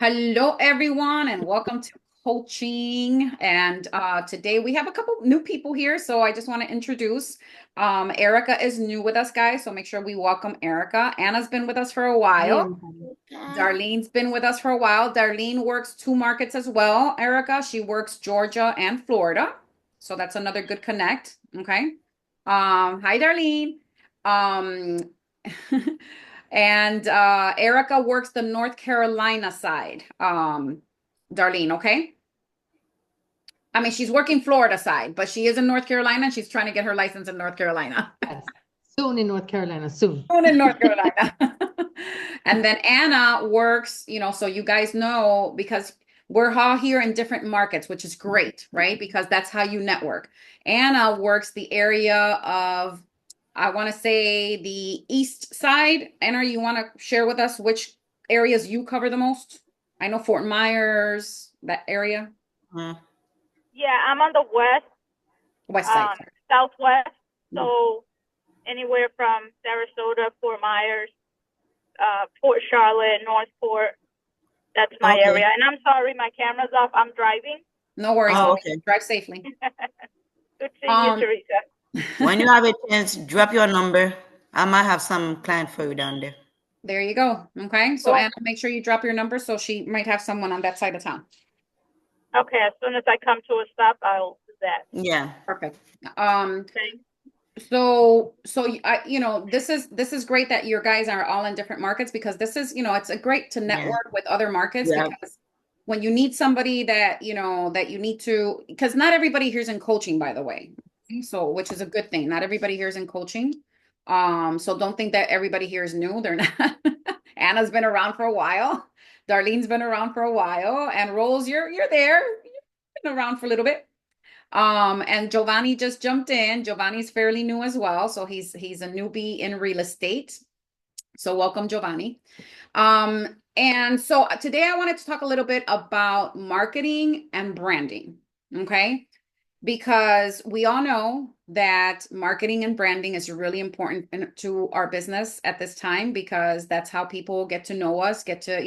Hello, everyone, and welcome to coaching. And today we have a couple new people here, so I just want to introduce. Erica is new with us, guys, so make sure we welcome Erica. Anna's been with us for a Hi, while. everybody. Darlene's been with us for a while. Darlene works two markets as well, Erica. She works Georgia and Florida, so that's another good connect. Okay. Hi, Darlene. Um, and Erica works the North Carolina side. Darlene, okay? I mean, she's working Florida side, but she is in North Carolina and she's trying to get her license in North Carolina. Yes. Soon in North Carolina, soon. Soon in North Carolina. And then Anna works, so you guys know because we're all here in different markets, which is great, right? Because that's how you network. Anna works the area of, I want to say the east side. Anna, you want to share with us which areas you cover the most? I know Fort Myers, that area. Mm. Yeah, I'm on the West side. southwest. So anywhere from Sarasota, Fort Myers, Port Charlotte, Northport. That's my Okay. area. And I'm sorry, my camera's off. I'm driving. No worries. Oh, okay. Drive safely. Good seeing you, Teresa. When you have a chance, drop your number. I might have some client for you down there. There you go. Okay. So Cool. Anna, make sure you drop your number so she might have someone on that side of town. Okay, as soon as I come to a stop, I'll do that. Yeah. Perfect. Okay. So this is great that your guys are all in different markets because this is, it's a great to Yeah. network with other markets Yeah. because when you need somebody that, that you need to, because not everybody here's in coaching, by the way. So, which is a good thing. Not everybody here is in coaching. So don't think that everybody here is new. They're not. Anna's been around for a while. Darlene's been around for a while, and Rose, you're there. You've been around for a little bit. And Giovanni just jumped in. Giovanni's fairly new as well, so he's a newbie in real estate. So welcome, Giovanni. And so today I wanted to talk a little bit about marketing and branding. Okay. Because we all know that marketing and branding is really important to our business at this time because that's how people get to know us, get to,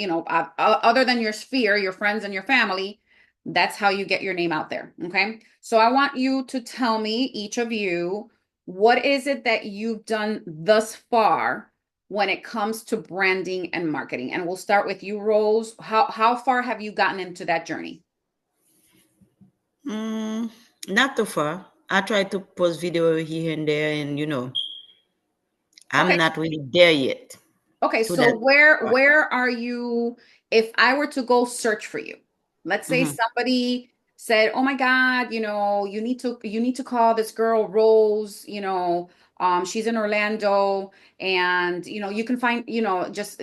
other than your sphere, your friends and your family, that's how you get your name out there. Okay. So I want you to tell me, each of you, what is it that you've done thus far when it comes to branding and marketing? And we'll start with you, Rose. How far have you gotten into that journey? Not too far. I try to post video here and there, and I'm Okay. not really there yet. Okay, To so that part. where are you if I were to go search for you? Let's say Mhm. somebody said, "Oh my God, you need to call this girl Rose, she's in Orlando and you can find, just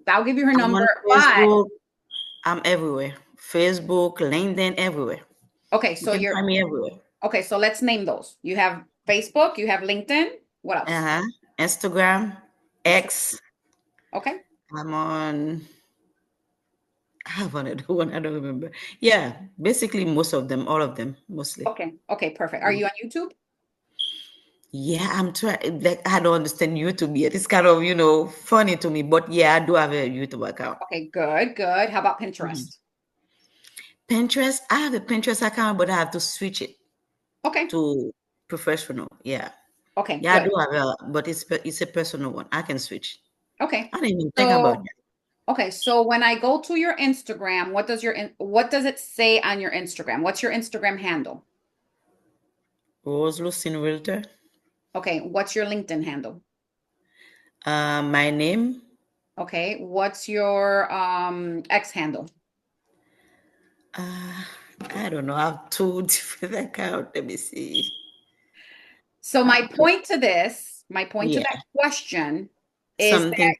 I'll give you her I'm number." on But Facebook. I'm everywhere. Facebook, LinkedIn, everywhere. okay, You so can you're find me everywhere. okay, so let's name those. You have Facebook, you have LinkedIn. What else? Uh-huh. Instagram, Insta. X. Okay. I'm on. I have another one. I don't remember. Yeah, basically most of them, all of them, mostly. Okay. Okay, perfect. Are you on YouTube? Yeah, I'm trying. Like I don't understand YouTube yet. It's kind of funny to me, but yeah, I do have a YouTube account. Okay, good, good. How about Mhm. Pinterest? Pinterest. I have a Pinterest account, but I have to switch it Okay. to professional. Yeah, Okay, yeah, I good. do have a, but it's a personal one. I can switch. Okay. I didn't even think about So, that. okay, so when I go to your Instagram, what does it say on your Instagram? What's your Instagram handle? Rose Lucine Realtor. Okay, what's your LinkedIn handle? My name. Okay, what's your X handle? Uh, I don't know. I have two different accounts. Let me see. So I have two. my point to Yeah, that question is something. that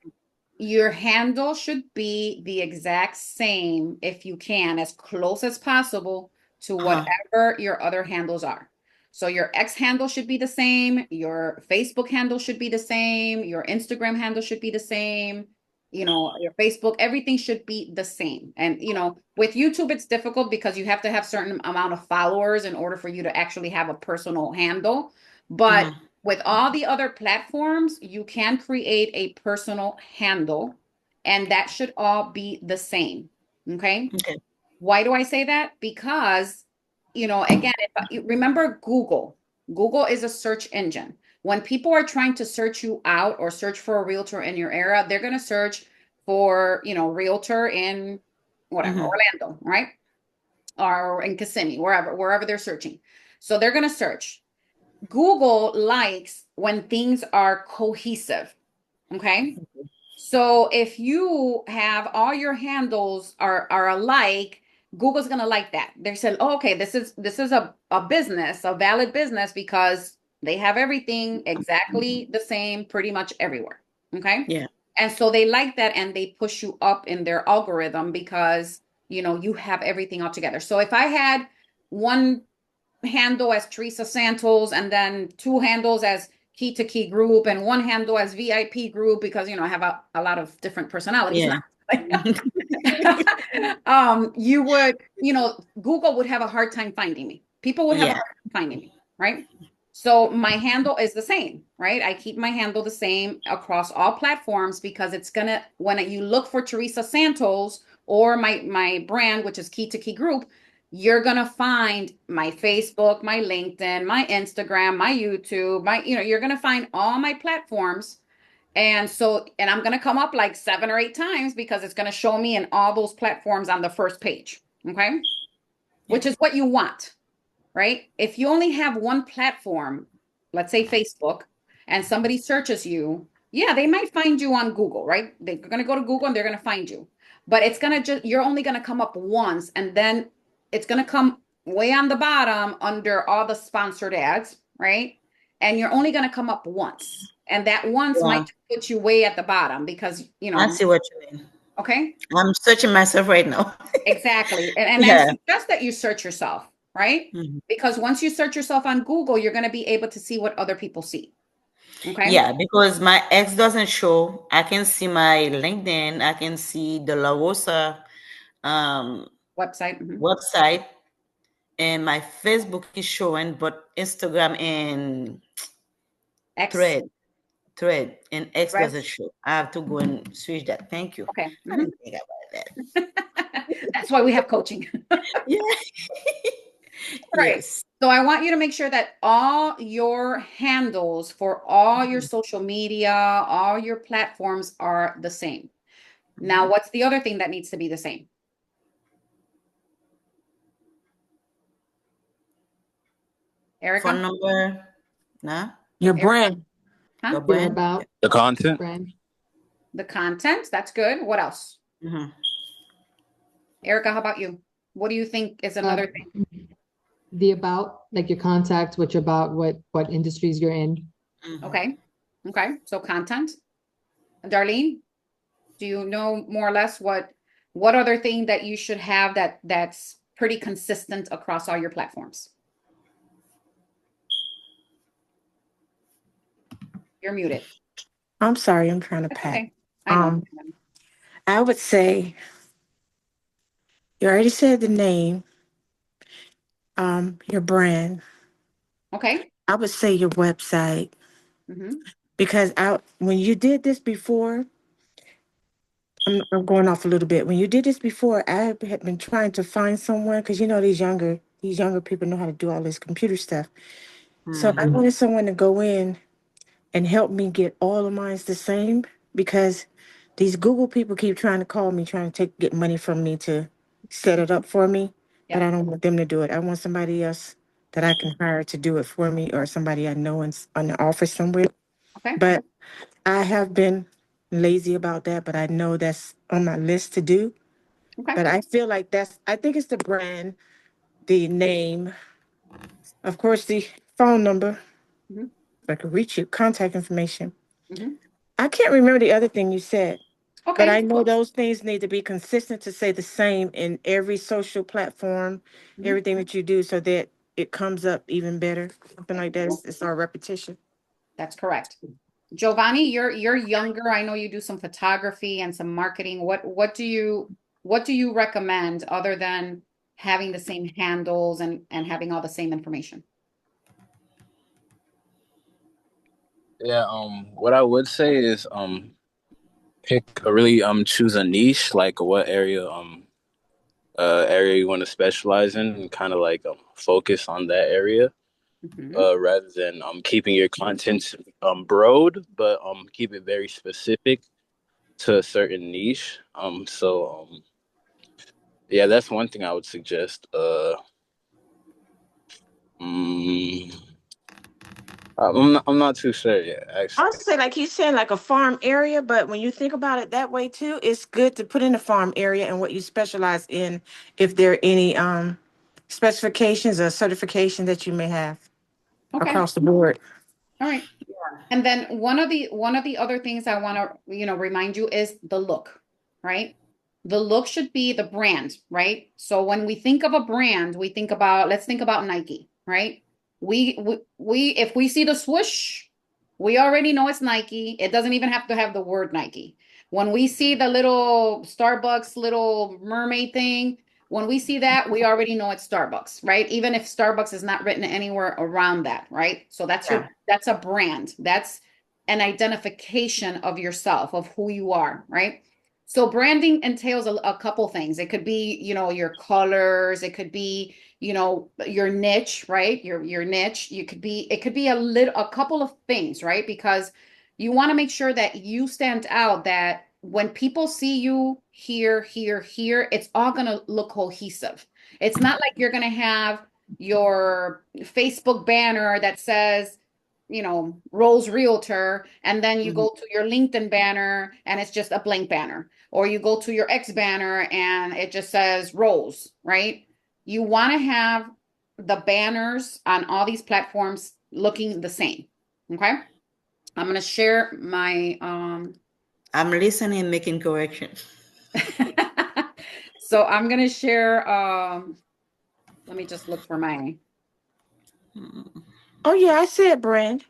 your handle should be the exact same if you can, as close as possible to Uh-huh. whatever your other handles are. So your X handle should be the same, your Facebook handle should be the same, your Instagram handle should be the same, your Facebook, everything should be the same. And with YouTube, it's difficult because you have to have certain amount of followers in order for you to actually have a personal handle. But Uh-huh. with all the other platforms, you can create a personal handle, and that should all be the same. Okay. Okay. Why do I say that? Because, again, remember Google. Google is a search engine. When people are trying to search you out or search for a realtor in your area, they're going to search for, realtor in whatever, Orlando, right? Or in Kissimmee, wherever they're searching. So they're going to search. Google likes when things are cohesive. Okay. So if you have all your handles are alike, Google's gonna like that. They said, oh, okay, this is a business, a valid business because they have everything exactly the same pretty much everywhere. Okay. Yeah. And so they like that and they push you up in their algorithm because you have everything all together. So if I had one handle as Teresa Santos and then two handles as Key to Key Group and one handle as VIP Group because I have a lot of different personalities. Yeah. You would, Google would have a hard time finding me. People would have a Yeah. hard time finding me, right? So my handle is the same, right? I keep my handle the same across all platforms because it's gonna when you look for Teresa Santos or my brand, which is Key to Key Group, you're gonna find my Facebook, my LinkedIn, my Instagram, my YouTube, you're gonna find all my platforms. And I'm gonna come up like 7 or 8 times because it's gonna show me in all those platforms on the first page. Okay. Which is what you want, right? If you only have one platform, let's say Facebook, and somebody searches you, yeah, they might find you on Google, right? They're going to go to Google and they're going to find you. But it's going to you're only going to come up once and then it's going to come way on the bottom under all the sponsored ads, right? And you're only going to come up once. And that once Yeah. might put you way at the bottom because, I see what you mean. okay? I'm searching myself right now. Exactly. And I Yeah. suggest that you search yourself, right? Mhm. Because once you search yourself on Google, you're going to be able to see what other people see. Okay. Yeah, because my ex doesn't show. I can see my LinkedIn. I can see the La Rosa um, Website. website, and my Facebook is showing, but Instagram and X, thread and X doesn't Threads. show. I have to go and switch that. Thank you. Okay. I didn't think about that. That's why we have coaching. Yeah. Right. Yes. So I want you to make sure that all your handles for all your Mhm. social media, all your platforms are the same. Now, what's the other thing that needs to be the same? Phone Erica? number. Nah. Your Erica? brand, Huh? Your your brand. about The content. brand. The content. That's good. What else? Mm-hmm. Erica, how about you? What do you think is Uh, another thing? the about, like your contacts, what you're about, what industries you're in. Mm-hmm. Okay. Okay. So content. Darlene, do you know more or less what other thing that you should have that's pretty consistent across all your platforms? You're muted. I'm sorry, I'm trying to That's pack. okay. I know. Um, I would say you already said the name, your brand. Okay. I would say your website Mm-hmm. because when you did this before, I'm going off a little bit. When you did this before, I had been trying to find someone because these younger people know how to do all this computer stuff. So I wanted someone to go in and help me get all of mine the same because these Google people keep trying to call me, trying to get money from me to set it up for me, but Yep. I don't want them to do it. I want somebody else that I can hire to do it for me or somebody I know on the office somewhere. Okay. But I have been lazy about that, but I know that's on my list to do. Okay. But I feel like I think it's the brand, the name, of course, the phone number, Mm-hmm. if I could reach you, contact information. Mm-hmm. I can't remember the other thing you said, but Okay. I know those things need to be consistent to say the same in every social platform, Mm-hmm. everything that you do, so that it comes up even better. Something like that. It's our repetition. That's correct. Giovanni, you're younger. I know you do some photography and some marketing. What do you recommend other than having the same handles and having all the same information? Yeah. What I would say is pick a really choose a niche, like what area area you want to specialize in and kind of like focus on that area Mhm. rather than keeping your content broad, but keep it very specific to a certain niche. Yeah, that's one thing I would suggest. Mm, I'm not too sure yet, I'll actually. say, like he's saying, like a farm area, but when you think about it that way too, it's good to put in a farm area and what you specialize in, if there are any specifications or certification that you may have Okay. across the board. All right. And then one of the other things I want to, remind you is the look, right? The look should be the brand, right? So when we think of a brand, let's think about Nike, right? We if we see the swoosh, we already know it's Nike. It doesn't even have to have the word Nike. When we see the little Starbucks little mermaid thing, when we see that, we already know it's Starbucks, right? Even if Starbucks is not written anywhere around that, right? So Yeah. that's a brand. That's an identification of yourself, of who you are, right? So branding entails a couple things. It could be, your colors, it could be, your niche, right? Your niche. It could be a couple of things, right? Because you want to make sure that you stand out, that when people see you here, it's all going to look cohesive. It's not like you're going to have your Facebook banner that says, Rose Realtor, and then you Mhm. go to your LinkedIn banner and it's just a blank banner, or you go to your X banner and it just says Rose, right? You want to have the banners on all these platforms looking the same. Okay. I'm going to share my I'm listening and making correction. so I'm going to share let me just look for my Oh yeah, I said brand.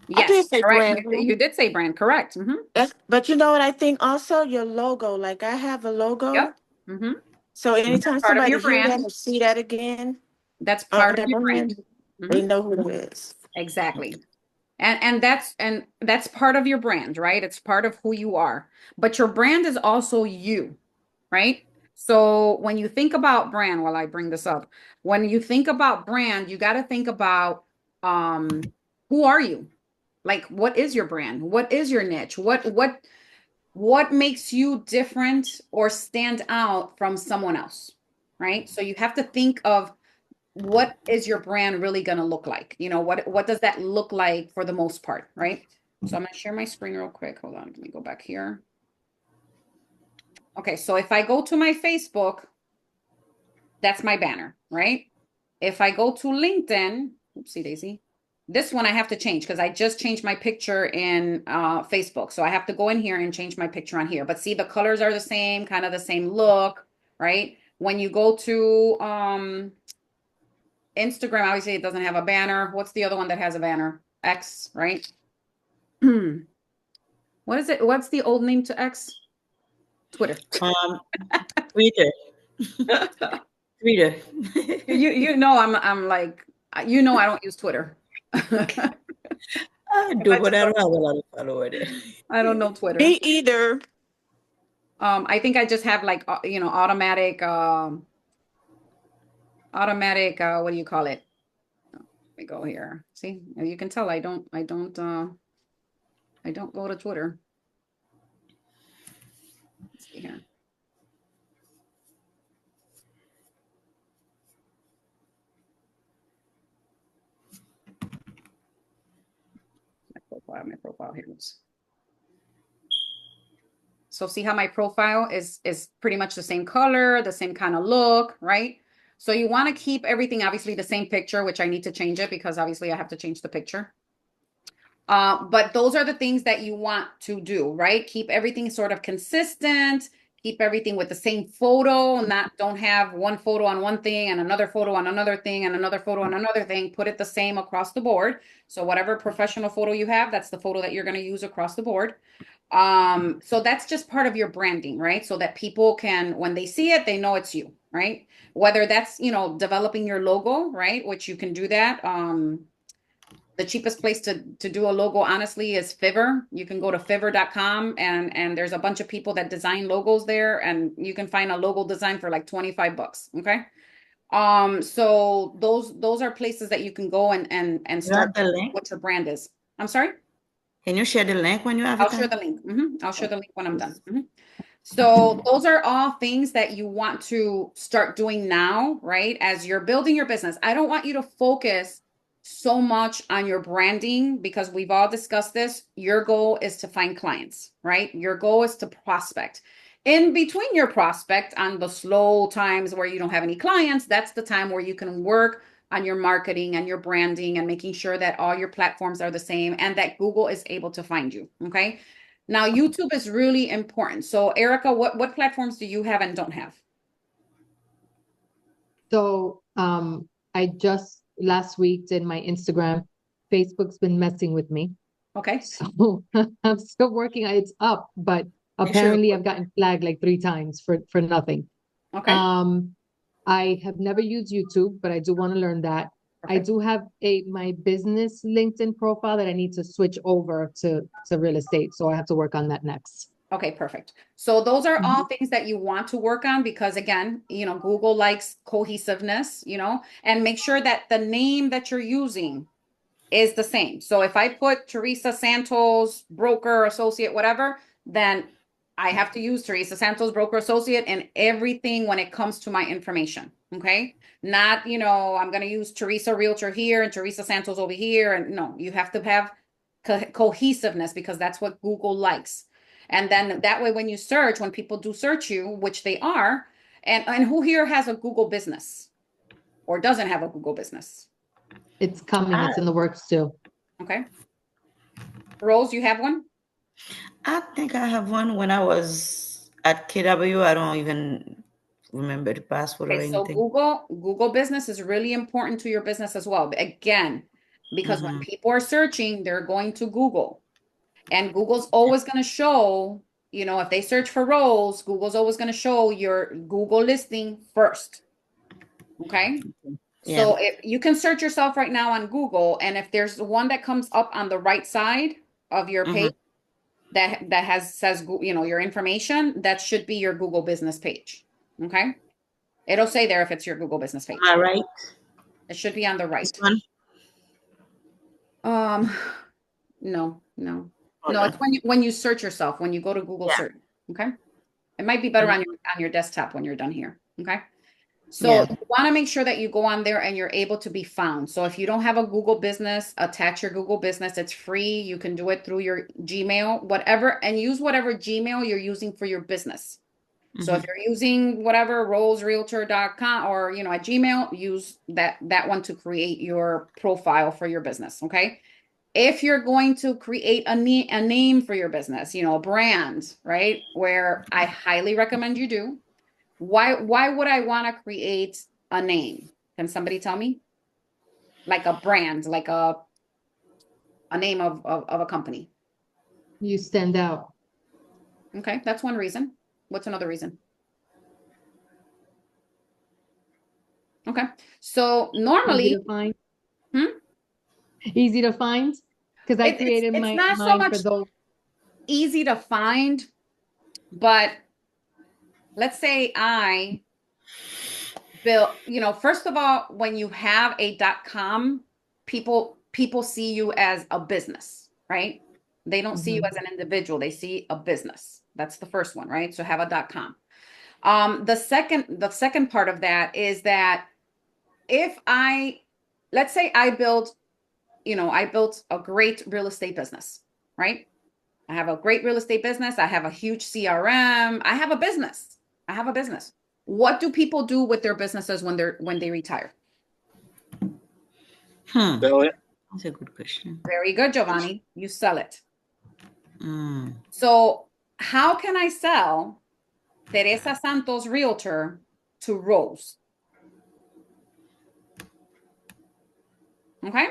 I did yes, say correct. brand. You did say brand, correct. But you know what I think also? Your logo. Like I have a logo. Yep. hmm So anytime Part of somebody your hear that brand. or see that again That's on part of the your brand. brand, they hmm know who it is. Exactly. And that's part of your brand, right? It's part of who you are. But your brand is also you, right? So when you think about brand, while I bring this up, when you think about brand, you got to think about who are you? Like, what is your brand? What is your niche? What makes you different or stand out from someone else, right? So you have to think of, what is your brand really going to look like? What does that look like for the most part, right? So I'm going to share my screen real quick. Hold on, let me go back here. Okay, so if I go to my Facebook, that's my banner, right? If I go to LinkedIn, oopsie daisy, this one I have to change because I just changed my picture in Facebook. So I have to go in here and change my picture on here. But see, the colors are the same, kind of the same look, right? When you go to Instagram, obviously it doesn't have a banner. What's the other one that has a banner? X, right? What is it? What's the old name to X? Twitter. Um, Twitter, Twitter. I'm like, I don't use Twitter. I I do, but just I don't don't have a lot of followers there. I don't know Twitter. Me either. I think I just have like automatic what do you call it? Let me go here. See, you can tell I don't go to Twitter. Let's see here. My profile here. So see how my profile is pretty much the same color, the same kind of look, right? So you want to keep everything obviously the same picture, which I need to change it because obviously I have to change the picture. But those are the things that you want to do, right? Keep everything sort of consistent, keep everything with the same photo, don't have one photo on one thing and another photo on another thing and another photo on another thing. Put it the same across the board. So whatever professional photo you have, that's the photo that you're going to use across the board. So that's just part of your branding, right? So that people can, when they see it, they know it's you, right? Whether that's, developing your logo, right? Which you can do that. The cheapest place to do a logo, honestly, is Fiverr. You can go to fiverr.com and there's a bunch of people that design logos there, and you can find a logo design for like 25 bucks. Okay. So those are places that you can go and You have start the link? what your brand is. I'm sorry? Can you share the link when you have I'll it? share the link. I'll share the link when I'm done. So those are all things that you want to start doing now, right? As you're building your business. I don't want you to focus so much on your branding because we've all discussed this. Your goal is to find clients, right? Your goal is to prospect. In between your prospect on the slow times where you don't have any clients, that's the time where you can work on your marketing and your branding and making sure that all your platforms are the same and that Google is able to find you, okay? Now, YouTube is really important. So, Erica, what platforms do you have and don't have? So I just last week did my Instagram. Facebook's been messing with me. Okay. So I'm still working. It's up, but Make sure apparently I've gotten flagged like 3 times for nothing. Okay. I have never used YouTube, but I do want to learn that. I Perfect. do have my business LinkedIn profile that I need to switch over to real estate. So I have to work on that next. Okay, perfect. So those are all things that you want to work on because again, Google likes cohesiveness, and make sure that the name that you're using is the same. So if I put Teresa Santos, broker, associate, whatever, then I have to use Teresa Santos, broker, associate in everything when it comes to my information. Okay. Not, I'm going to use Teresa Realtor here and Teresa Santos over here. And no, you have to have cohesiveness because that's what Google likes. And then that way, when you search, when people do search you, which they are, and who here has a Google business or doesn't have a Google business? It's coming. It's in the works too. Okay. Rose, you have one? I think I have one when I was at KW. I don't even remember the password or Okay, so anything. Google business is really important to your business as well. Again, because when people are searching, they're going to Google. And Google's always going to show, if they search for roles, Google's always going to show your Google listing first. Okay? Yeah. So if you can search yourself right now on Google, and if there's one that comes up on the right side of your page that says your information, that should be your Google business page. Okay? It'll say there if it's your Google business page. All right. It should be on the right. This one? No. Oh, No, no. it's when you search yourself, when you go to Google Yeah. search. Okay. It might be better on your desktop when you're done here. Okay. So Yeah. you want to make sure that you go on there and you're able to be found. So if you don't have a Google business, attach your Google business. It's free. You can do it through your Gmail, whatever, and use whatever Gmail you're using for your business. So if you're using whatever rollsrealtor.com or at Gmail, use that one to create your profile for your business. Okay. If you're going to create a name for your business, a brand, right? Where I highly recommend you do. Why would I want to create a name? Can somebody tell me? Like a brand, like a name of a company. You stand out. Okay, that's one reason. What's another reason? Okay. So Easy normally, to find. hmm? Easy to find. Because I created It's not so mine much for those. easy to find, but let's say I built, first of all, when you have a .com, people see you as a business, right? They don't see you as an individual. They see a business. That's the first one, right? So have a .com. The second part of that is that if let's say I built a great real estate business, right? I have a great real estate business. I have a huge CRM. I have a business. What do people do with their businesses when they retire? Sell it. That's a good question. Very good, Giovanni. You sell it. So how can I sell Teresa Santos Realtor to Rose? Okay.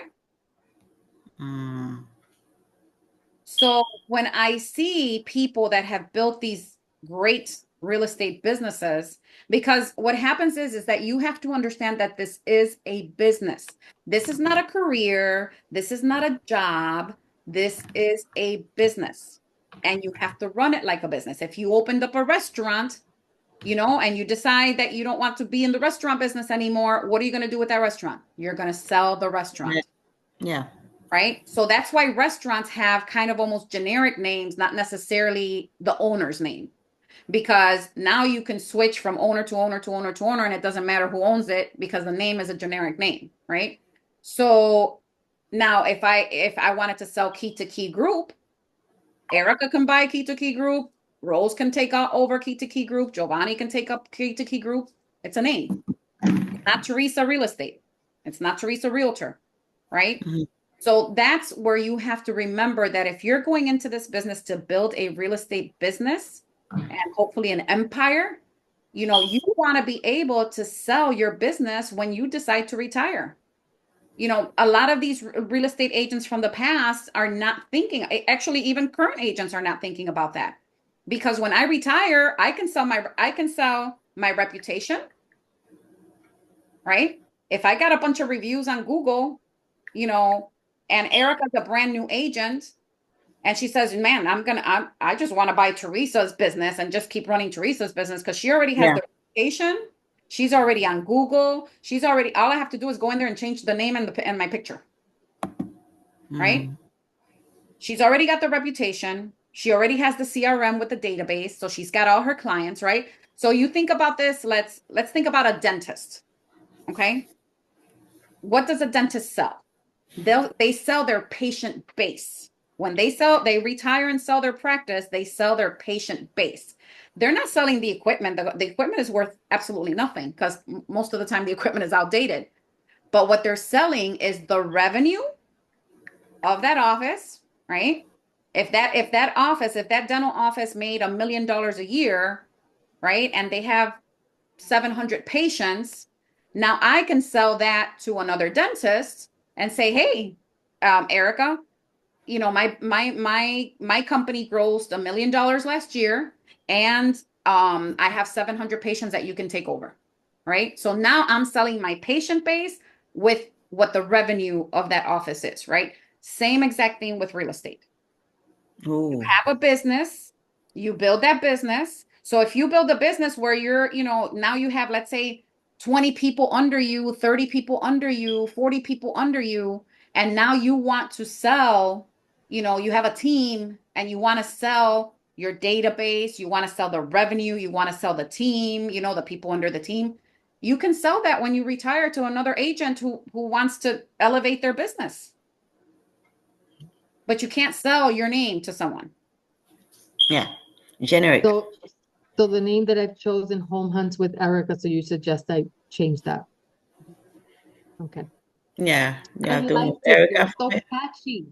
So when I see people that have built these great real estate businesses, because what happens is that you have to understand that this is a business. This is not a career. This is not a job. This is a business, and you have to run it like a business. If you opened up a restaurant, and you decide that you don't want to be in the restaurant business anymore, what are you going to do with that restaurant? You're going to sell the restaurant. Yeah. Right? So that's why restaurants have kind of almost generic names, not necessarily the owner's name, because now you can switch from owner to owner to owner to owner, and it doesn't matter who owns it because the name is a generic name, right? So now if I wanted to sell Key to Key Group, Erica can buy Key to Key Group, Rose can take over Key to Key Group, Giovanni can take up Key to Key Group. It's a name. It's not Teresa Real Estate. It's not Teresa Realtor, right? Mm-hmm. So that's where you have to remember that if you're going into this business to build a real estate business and hopefully an empire, you want to be able to sell your business when you decide to retire. A lot of these real estate agents from the past are not thinking, actually, even current agents are not thinking about that. Because when I retire, I can sell my reputation, right? If I got a bunch of reviews on Google, and Erica's a brand new agent, and she says, man, I just want to buy Teresa's business and just keep running Teresa's business because she already has the reputation. She's already on Google. All I have to do is go in there and change the name and my picture. Right? She's already got the reputation. She already has the CRM with the database. So she's got all her clients, right? So you think about this. Let's think about a dentist. Okay. What does a dentist sell? They sell their patient base. When they retire and sell their practice, they sell their patient base. They're not selling the equipment. The equipment is worth absolutely nothing because most of the time the equipment is outdated. But what they're selling is the revenue of that office, right? If that dental office made $1 million a year, right? And they have 700 patients, now I can sell that to another dentist and say, hey, Erica, my company grossed $1 million last year, and I have 700 patients that you can take over, right? So now I'm selling my patient base with what the revenue of that office is, right? Same exact thing with real estate. You have a business, you build that business. So if you build a business where you're, now you have, let's say, 20 people under you, 30 people under you, 40 people under you, and now you want to sell, you have a team and you want to sell your database, you want to sell the revenue, you want to sell the team, the people under the team. You can sell that when you retire to another agent who wants to elevate their business. But you can't sell your name to someone. Yeah. Generic. So the name that I've chosen, Home Hunts with Erica, so you suggest I change that? Okay. Yeah. I Yeah. liked it. It was so catchy.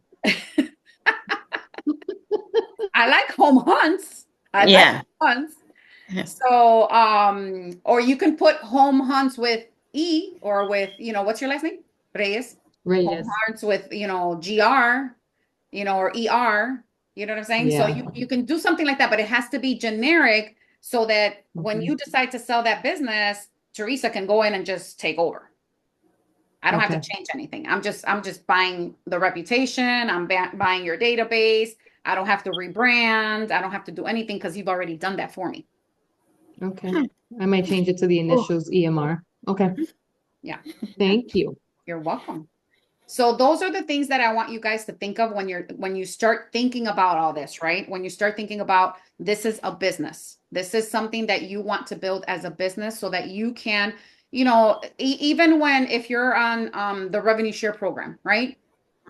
I like Home Hunts. I like Home Hunts. So, or you can put Home Hunts with E or with, what's your last name? Reyes. Home Hunts with, GR, or ER. You know what I'm saying? Yeah. So you can do something like that, but it has to be generic so that when you decide to sell that business, Teresa can go in and just take over. I don't have to change anything. I'm just buying the reputation. I'm buying your database. I don't have to rebrand. I don't have to do anything because you've already done that for me. Okay. I might change it to the initials EMR. Okay. Yeah. Thank you. You're welcome. So those are the things that I want you guys to think of when you start thinking about all this, right? When you start thinking about this is a business. This is something that you want to build as a business so that you can, even if you're on the revenue share program, right?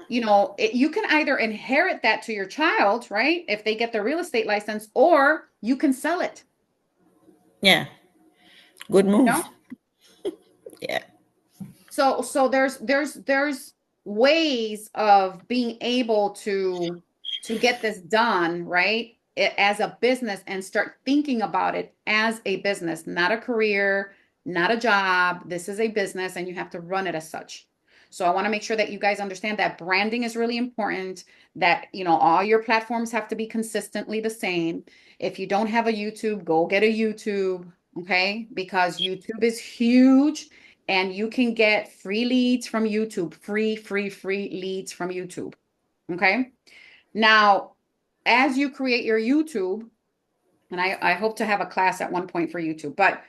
You can either inherit that to your child, right? If they get their real estate license, or you can sell it. Yeah. Good move. Yeah. So there's ways of being able to get this done, right? As a business, and start thinking about it as a business, not a career, not a job. This is a business and you have to run it as such. So I want to make sure that you guys understand that branding is really important, that, you know, all your platforms have to be consistently the same. If you don't have a YouTube, go get a YouTube, okay? Because YouTube is huge and you can get free leads from YouTube, free leads from YouTube, okay? Now, as you create your YouTube, and I hope to have a class at one point for YouTube, but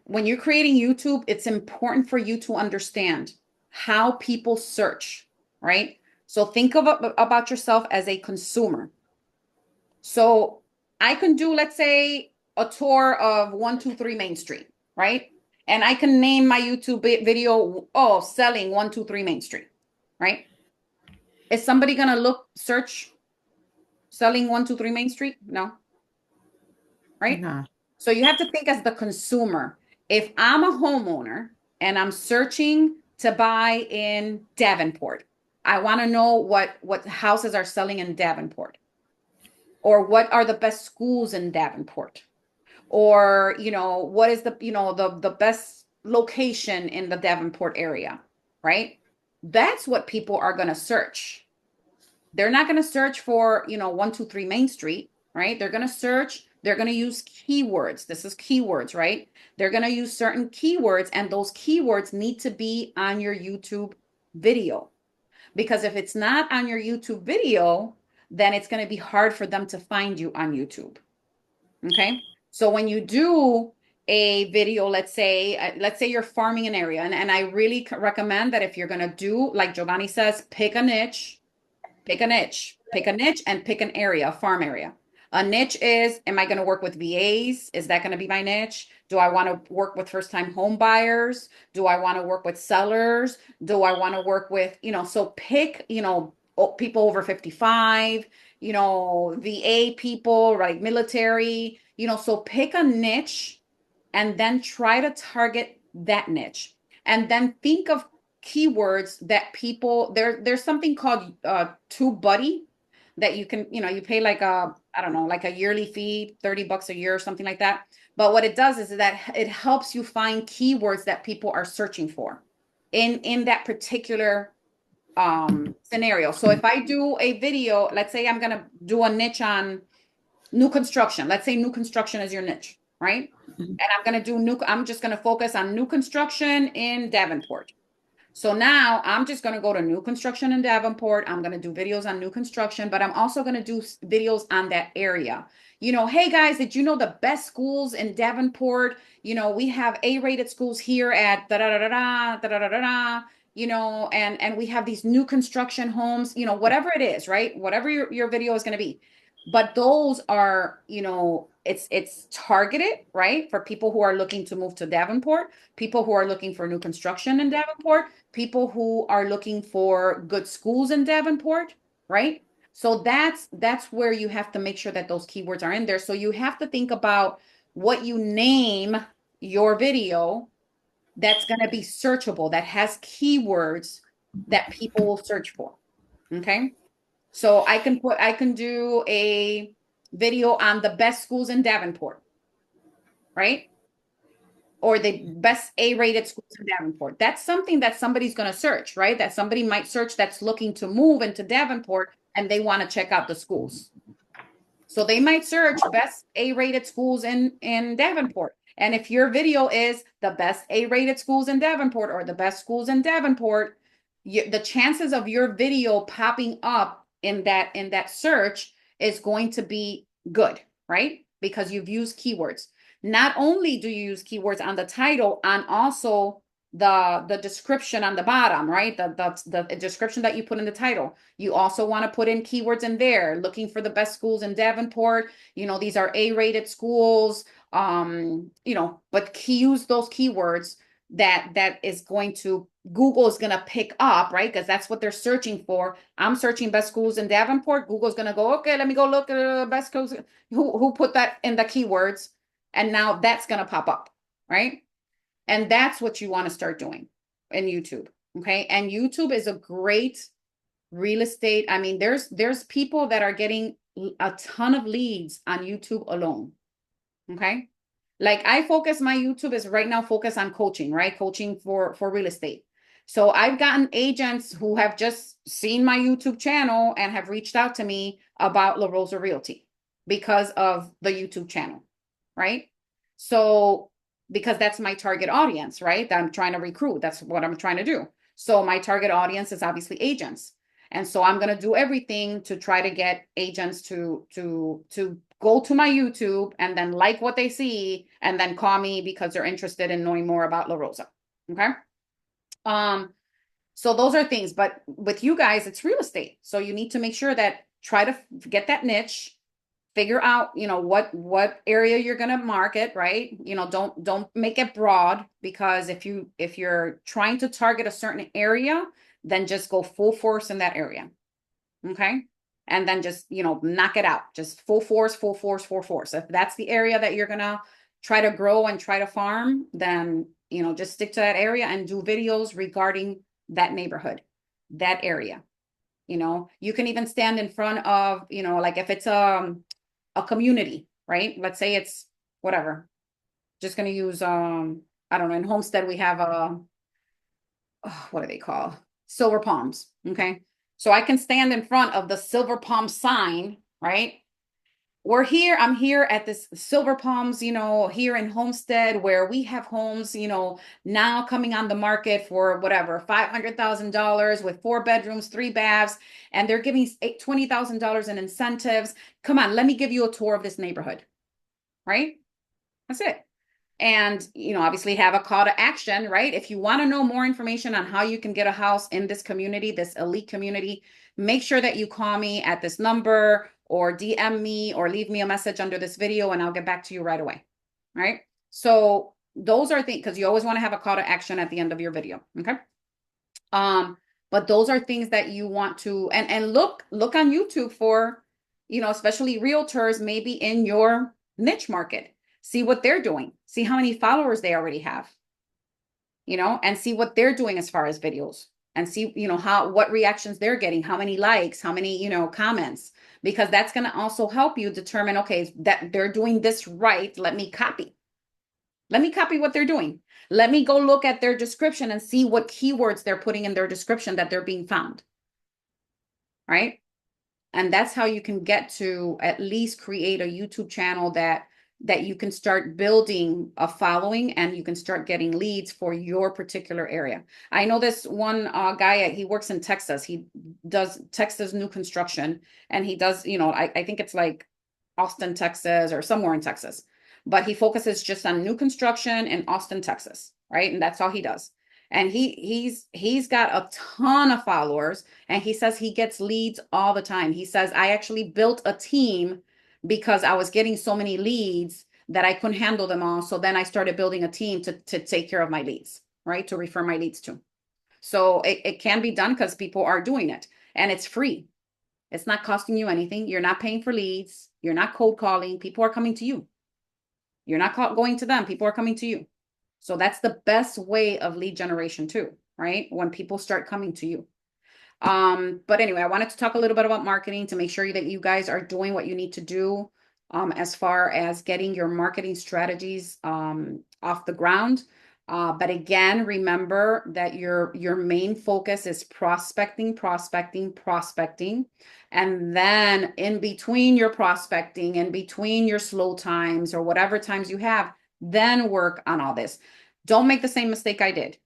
when you're creating YouTube, it's important for you to understand how people search, right? So think about yourself as a consumer. So I can do, let's say, a tour of 123 Main Street, right? And I can name my YouTube video, oh, selling 123 Main Street, right? Is somebody gonna search selling 123 Main Street? No, right? No. So you have to think as the consumer. If I'm a homeowner and I'm searching to buy in Davenport, I want to know what houses are selling in Davenport, or what are the best schools in Davenport, or, you know, what is the, you know, the best location in the Davenport area, right? That's what people are going to search. They're not going to search for, you know, 123 Main Street, right? They're going to search, they're going to use keywords. This is keywords, right? They're going to use certain keywords, and those keywords need to be on your YouTube video. Because if it's not on your YouTube video, then it's going to be hard for them to find you on YouTube. Okay. So when you do a video, let's say you're farming an area, and I really recommend that if you're going to do, like Giovanni says, pick a niche and pick an area, a farm area. A niche is, am I going to work with VAs? Is that going to be my niche? Do I want to work with first-time home buyers? Do I want to work with sellers? Do I want to work with, you know, so pick, you know, people over 55, you know, VA people, like military, you know, so pick a niche and then try to target that niche. And then think of keywords that people, there's something called TubeBuddy that you can, you know, you pay like a, I don't know, like a yearly fee, $30 a year or something like that. But what it does is that it helps you find keywords that people are searching for in that particular scenario. So if I do a video, let's say I'm gonna do a niche on new construction. Let's say new construction is your niche, right? And I'm gonna do I'm just gonna focus on new construction in Davenport. So now I'm just going to go to new construction in Davenport. I'm going to do videos on new construction, but I'm also going to do videos on that area. You know, hey guys, did you know the best schools in Davenport? You know, we have A-rated schools here at da da da da da da da da. You know, and we have these new construction homes. You know, whatever it is, right? Whatever your video is going to be. But those are, you know, it's targeted, right, for people who are looking to move to Davenport, people who are looking for new construction in Davenport, people who are looking for good schools in Davenport, right? So that's where you have to make sure that those keywords are in there. So you have to think about what you name your video that's going to be searchable, that has keywords that people will search for. Okay. So I can do a video on the best schools in Davenport, right? Or the best A-rated schools in Davenport. That's something that somebody's going to search, right? That somebody might search that's looking to move into Davenport and they want to check out the schools. So they might search best A-rated schools in Davenport. And if your video is the best A-rated schools in Davenport or the best schools in Davenport, the chances of your video popping up in that search is going to be good, right? Because you've used keywords. Not only do you use keywords on the title, on also the description on the bottom, right? The description that you put in the title. You also want to put in keywords in there, looking for the best schools in Davenport. You know, these are A-rated schools. You know, but use those keywords that is going to, Google is going to pick up, right? Because that's what they're searching for. I'm searching best schools in Davenport. Google's going to go, okay, let me go look at the best schools. Who put that in the keywords? And now that's going to pop up, right? And that's what you want to start doing in YouTube. Okay. And YouTube is a great real estate. I mean, there's people that are getting a ton of leads on YouTube alone. Okay. Like my YouTube is right now focused on coaching, right? Coaching for real estate. So I've gotten agents who have just seen my YouTube channel and have reached out to me about La Rosa Realty because of the YouTube channel, right? So because that's my target audience, right? That I'm trying to recruit. That's what I'm trying to do. So my target audience is obviously agents. And so I'm going to do everything to try to get agents to go to my YouTube and then like what they see and then call me because they're interested in knowing more about La Rosa. Okay? So those are things, but with you guys, it's real estate. So you need to make sure that try to get that niche, figure out, what area you're going to market, right? Don't make it broad, because if you're trying to target a certain area, then just go full force in that area. Okay? And then just, knock it out. Just full force, full force, full force. If that's the area that you're going to try to grow and try to farm, then, just stick to that area and do videos regarding that neighborhood, that area. You can even stand in front of, like if it's a community, right? Let's say it's whatever. Just going to use, I don't know, in Homestead, we have what do they call? Silver palms. Okay. So I can stand in front of the silver palm sign, right? I'm here at this Silver Palms, here in Homestead, where we have homes, now coming on the market for whatever, $500,000 with 4 bedrooms, 3 baths, and they're giving $20,000 in incentives. Come on, let me give you a tour of this neighborhood, right? That's it. And, obviously have a call to action, right? If you want to know more information on how you can get a house in this community, this elite community, make sure that you call me at this number or DM me or leave me a message under this video and I'll get back to you right away. Right? So those are things, because you always want to have a call to action at the end of your video. Okay. But those are things that you want to, and look on YouTube for, especially realtors, maybe in your niche market. See what they're doing. See how many followers they already have, and see what they're doing as far as videos, and see, what reactions they're getting, how many likes, how many, comments, because that's going to also help you determine, okay, that they're doing this right. Let me copy what they're doing. Let me go look at their description and see what keywords they're putting in their description that they're being found. Right? And that's how you can get to at least create a YouTube channel that you can start building a following and you can start getting leads for your particular area. I know this one guy, he works in Texas. He does Texas new construction, and he does, I think it's like Austin, Texas, or somewhere in Texas, but he focuses just on new construction in Austin, Texas, right? And that's all he does. And he's got a ton of followers, and he says he gets leads all the time. He says, I actually built a team because I was getting so many leads that I couldn't handle them all. So then I started building a team to take care of my leads, right? To refer my leads to. So it can be done because people are doing it, and it's free. It's not costing you anything. You're not paying for leads. You're not cold calling. People are coming to you. You're not going to them. People are coming to you. So that's the best way of lead generation too, right? When people start coming to you. But anyway, I wanted to talk a little bit about marketing to make sure that you guys are doing what you need to do as far as getting your marketing strategies off the ground. But again, remember that your main focus is prospecting. And then in between your prospecting, in between your slow times or whatever times you have, then work on all this. Don't make the same mistake I did.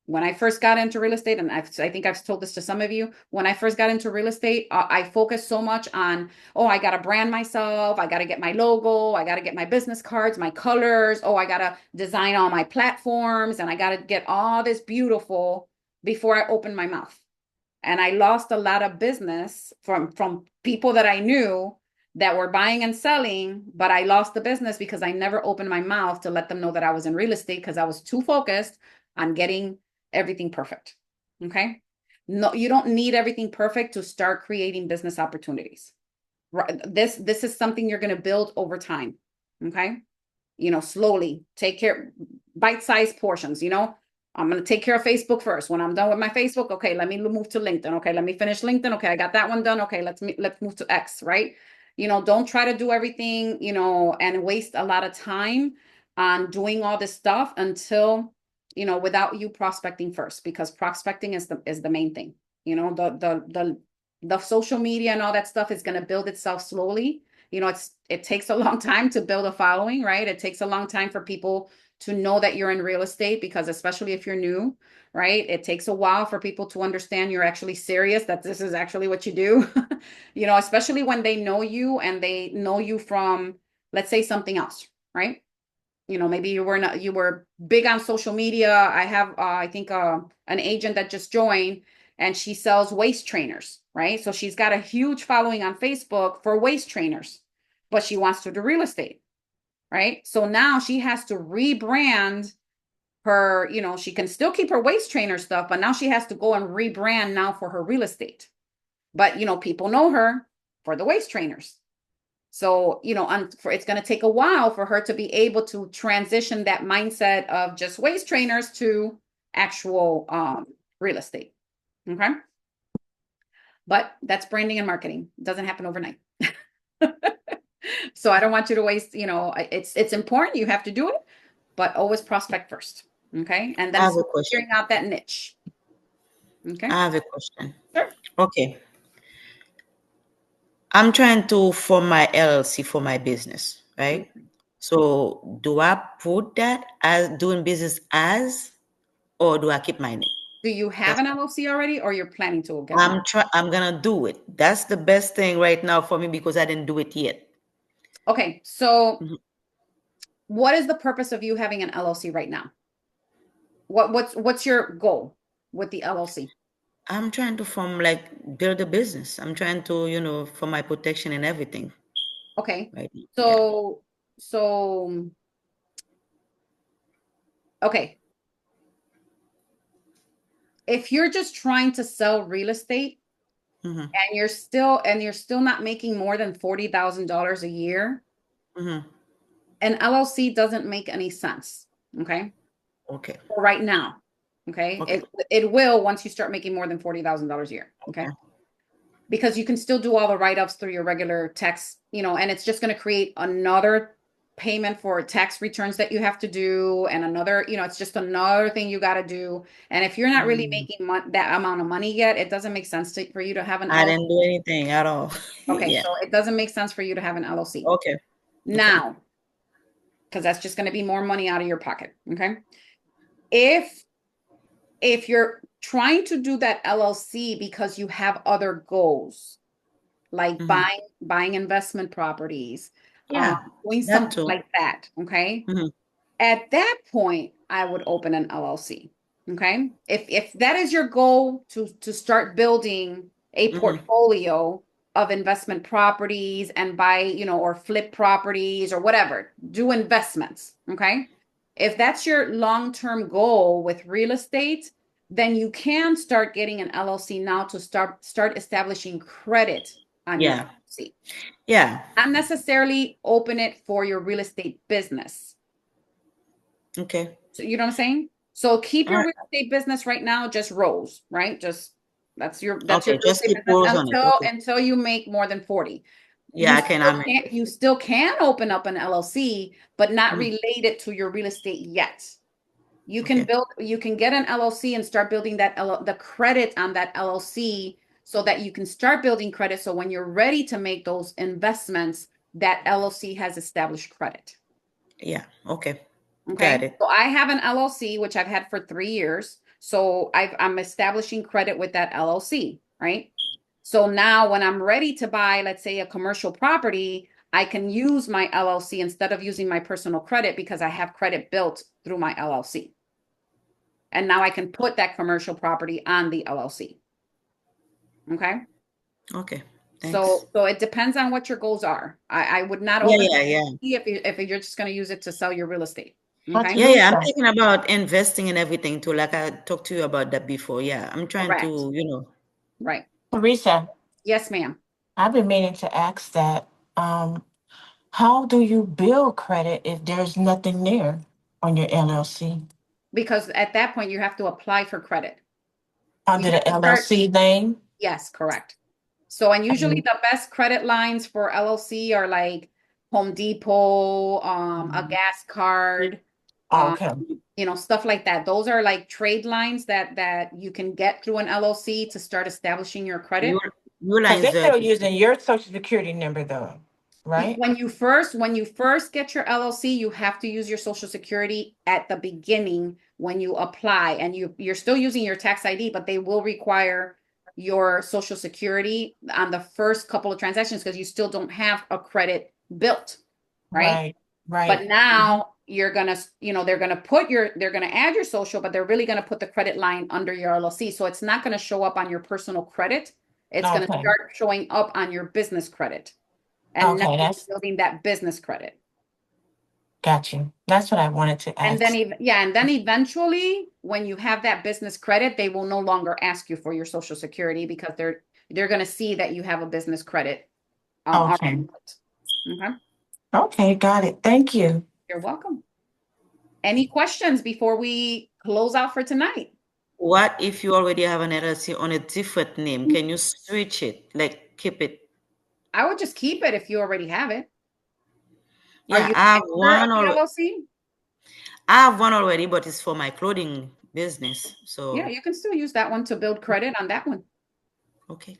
When I first got into real estate, and I think I've told this to some of you, when I first got into real estate, I focused so much on, I got to brand myself. I got to get my logo. I got to get my business cards, my colors. I got to design all my platforms, and I got to get all this beautiful before I open my mouth. And I lost a lot of business from people that I knew that were buying and selling, but I lost the business because I never opened my mouth to let them know that I was in real estate, because I was too focused on getting everything perfect. Okay. No, you don't need everything perfect to start creating business opportunities. This is something you're going to build over time. Okay. Slowly take care, bite-sized portions, I'm going to take care of Facebook first. When I'm done with my Facebook, okay, let me move to LinkedIn. Okay. Let me finish LinkedIn. Okay. I got that one done. Okay. Let's move to X, right? Don't try to do everything, and waste a lot of time on doing all this stuff until without you prospecting first, because prospecting is the main thing. The social media and all that stuff is going to build itself slowly. It takes a long time to build a following, right? It takes a long time for people to know that you're in real estate, because especially if you're new, right? It takes a while for people to understand you're actually serious, that this is actually what you do. Especially when they know you and they know you from, let's say, something else, right? Maybe you were big on social media. I have, I think, an agent that just joined, and she sells waist trainers, right? So she's got a huge following on Facebook for waist trainers, but she wants to do real estate, right? So now she has to rebrand her, she can still keep her waist trainer stuff, but now she has to go and rebrand now for her real estate. But, people know her for the waist trainers. So, it's going to take a while for her to be able to transition that mindset of just waist trainers to actual real estate. Okay. But that's branding and marketing. It doesn't happen overnight. So I don't want you to waste, it's important. You have to do it, but always prospect first. Okay. And I then have a question. figuring out that niche. Okay. I have a question. Sure. Okay. I'm trying to form my LLC for my business, right? So do I put that as doing business as, or do I keep my name? Do you have That's an LLC already, or you're planning to get one? I'm gonna do it. That's the best thing right now for me because I didn't do it yet. Okay. So Mhm. what is the purpose of you having an LLC right now? What's your goal with the LLC? I'm trying to build a business. I'm trying to, for my protection and everything. Okay. Right. Yeah. So okay. If you're just trying to sell real estate Mm-hmm. and you're still not making more than $40,000 a year, Mm-hmm. an LLC doesn't make any sense. Okay. Okay. For right now. Okay. Okay. It will once you start making more than $40,000 a year. Okay. Because you can still do all the write-ups through your regular tax, and it's just going to create another payment for tax returns that you have to do, and another, it's just another thing you got to do. And if you're not really making that amount of money yet, it doesn't make sense for you to have an I LLC. didn't do anything at all. Okay, Yeah. so it doesn't make sense for you to have an LLC. Okay. Now, because that's just going to be more money out of your pocket. Okay. If you're trying to do that LLC because you have other goals, like buying investment properties, Yeah. doing That something too. like that. Okay. Mm-hmm. At that point, I would open an LLC. Okay. If that is your goal to start building a portfolio of investment properties and buy, or flip properties or whatever, do investments. Okay. If that's your long-term goal with real estate, then you can start getting an LLC now to start establishing credit on your Yeah. LLC. Yeah. Not necessarily open it for your real estate business. Okay. So you know what I'm saying? So keep All your right. real estate business right now just rolls, right? That's your Okay. real Just estate keep business rules on it. Okay. until you make more than 40. Yeah, I can. I'm You still can open up an LLC, but not related to your real estate yet. You can get an LLC and start building the credit on that LLC so that you can start building credit. So when you're ready to make those investments, that LLC has established credit. Yeah. Okay. Okay. Got it. So I have an LLC, which I've had for 3 years. So I'm establishing credit with that LLC, right? So now when I'm ready to buy, let's say, a commercial property, I can use my LLC instead of using my personal credit because I have credit built through my LLC. And now I can put that commercial property on the LLC. Okay. Okay. Thanks. So it depends on what your goals are. I would not Yeah. open Yeah. Yeah. if you're just going to use it to sell your real estate. That's Okay. Yeah. Yeah. I'm Teresa. thinking about investing and everything too. Like I talked to you about that before. Yeah. I'm trying Correct. to. Right. Teresa, Yes, ma'am. I've been meaning to ask that. How do you build credit if there's nothing there on your LLC Because at that point you have to apply for credit. You under the have to start. LLC name? Yes, correct. So, and usually the best credit lines for LLC are like Home Depot, a gas card. Okay. stuff like that. Those are like trade lines that you can get through an LLC to start establishing your credit. Your Because lines they're still using your social security number though, right? When you first get your LLC, you have to use your social security at the beginning when you apply, and you're still using your tax ID, but they will require your social security on the first couple of transactions because you still don't have a credit built, right? But Right. now you're gonna, they're gonna add your social, but they're really gonna put the credit line under your LLC. So it's not gonna show up on your personal credit. It's gonna Okay. start showing up on your business credit. And now Okay, you're that's building that business credit. got you. That's what I wanted to And then, ask. and then eventually, when you have that business credit, they will no longer ask you for your social security because they're going to see that you have a business credit Okay. already. Okay, Okay, got it. Thank you. you're welcome. Any questions before we close out for tonight? What if you already have an LLC on a different name? Can you switch it? Like keep it? I would just keep it if you already have it. Are Yeah, you I have a member of one the already. LLC? I have one already, but it's for my clothing business. Yeah, So you can still use that one to build credit on that one. okay,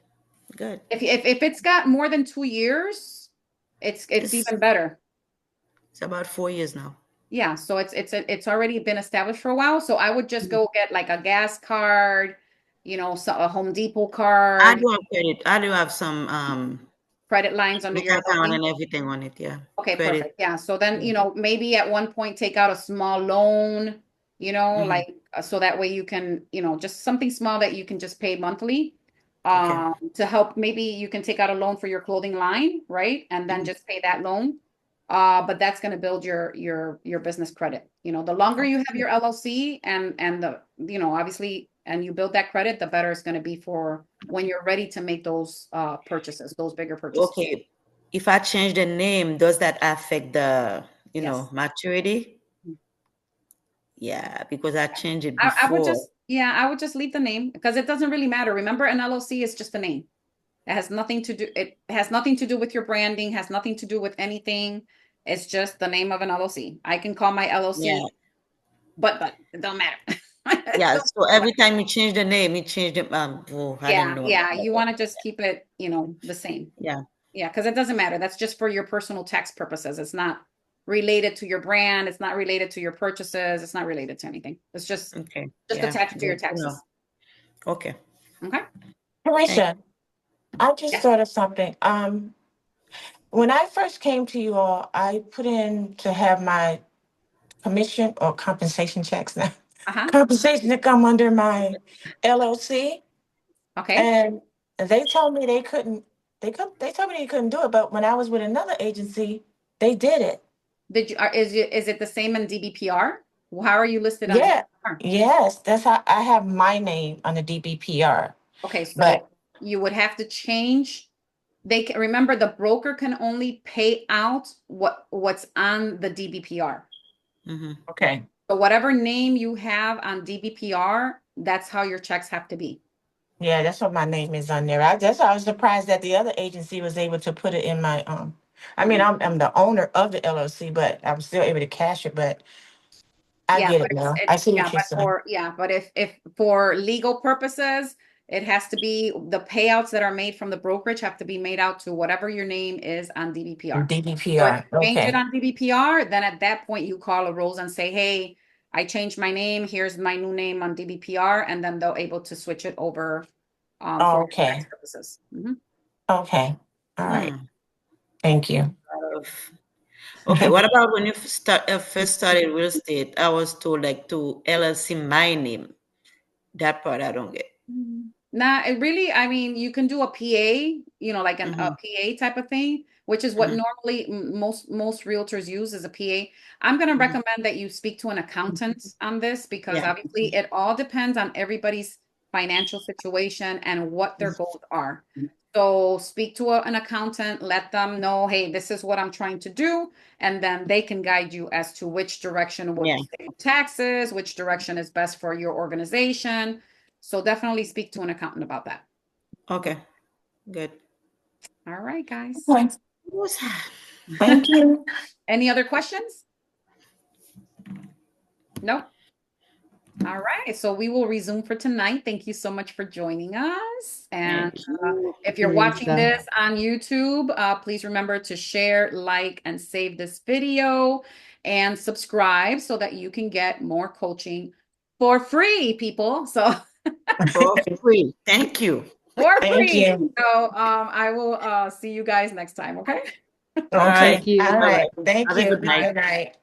good. If it's got more than 2 years, it's It's even better. it's about 4 years now. Yeah, so it's already been established for a while. So I would just go get like a gas card, so a Home Depot I card, do have credit. I do have some credit lines under bank your account LLC. and everything on it. Yeah, Okay, credit. perfect. Yeah. So then, Yeah. maybe at one point take out a small loan, Mhm. like so that way you can, just something small that you can just pay monthly. Okay. To help, maybe you can take out a loan for your clothing line, right? And then Mhm. just pay that loan. But that's going to build your business credit. The longer you have Okay. your LLC and the, obviously, and you build that credit, the better it's going to be for when you're ready to make those purchases, those bigger purchases. Okay. If I change the name, does that affect the, Yes. maturity? Yeah, because I changed it I would before. just, yeah, I would just leave the name because it doesn't really matter. Remember, an LLC is just a name. It has nothing to do with your branding, has nothing to do with anything. It's just the name of an LLC. I can call my Yeah. LLC, but it don't matter. Yeah. So every time you change the name, you change the oh, I didn't Yeah, know about yeah. You that. want to just keep it, the same. Yeah. Yeah, because it doesn't matter. That's just for your personal tax purposes. It's not related to your brand. It's not related to your purchases. It's not related to anything. It's just Okay. just Yeah. attached to your Good to know. taxes. Okay. Okay. Thank Teresa, I just Yes. thought of something. When I first came to you all, I put in to have my commission or compensation checks now. Uh-huh. Compensation to come under my LLC. Okay. And they told me they told me they couldn't do it, but when I was with another agency, they did it. Is it the same in DBPR? How are you listed on Yeah. DBPR? Yes, that's how I have my name on the DBPR. Okay, But so you would have to change. They can remember the broker can only pay out what's on the DBPR. Mm-hmm. okay. So whatever name you have on DBPR, that's how your checks have to be. Yeah, that's what my name is on there. That's why I was surprised that the other agency was able to put it in my I mean, I'm the owner of the LLC, but I'm still able to cash it, but I Yeah, get but it now. I see what you're saying. but if for legal purposes, it has to be the payouts that are made from the brokerage have to be made out to whatever your name is on DBPR. So if DBPR. you change it Okay. on DBPR, then at that point you call a Rose and say, "Hey, I changed my name. Here's my new name on DBPR," and then they'll able to switch it over for tax Okay. purposes. Mhm. Okay. All right. Hmm. Thank you. Okay, what about when you first started real estate? I was told like to LLC my name. That part I don't get. Nah, it really, I mean, you can do a PA, like a Mm-hmm. PA type of thing, which is what Mm-hmm. normally most realtors use as a PA. I'm going to Mm-hmm. recommend that you speak to an accountant on this because Yeah. obviously it all depends on everybody's financial situation and what their goals are. So speak to an accountant, let them know, hey, this is what I'm trying to do, and then they can guide you as to which direction would Yeah. save taxes, which direction is best for your organization. So definitely speak to an accountant about that. Okay. Good. All right, guys. Okay. Who's- Thank you. Any other questions? No? All right, so we will resume for tonight. Thank you so much for joining us. And Thank you. if you're watching Teresa. this on YouTube, please remember to share, like, and save this video and subscribe so that you can get more coaching for free, people. So For free. Thank you. for Thank free. you. So I will see you guys next time, okay? All right. Thank you. All Bye-bye. right. Thank Have a you. good night. Good night.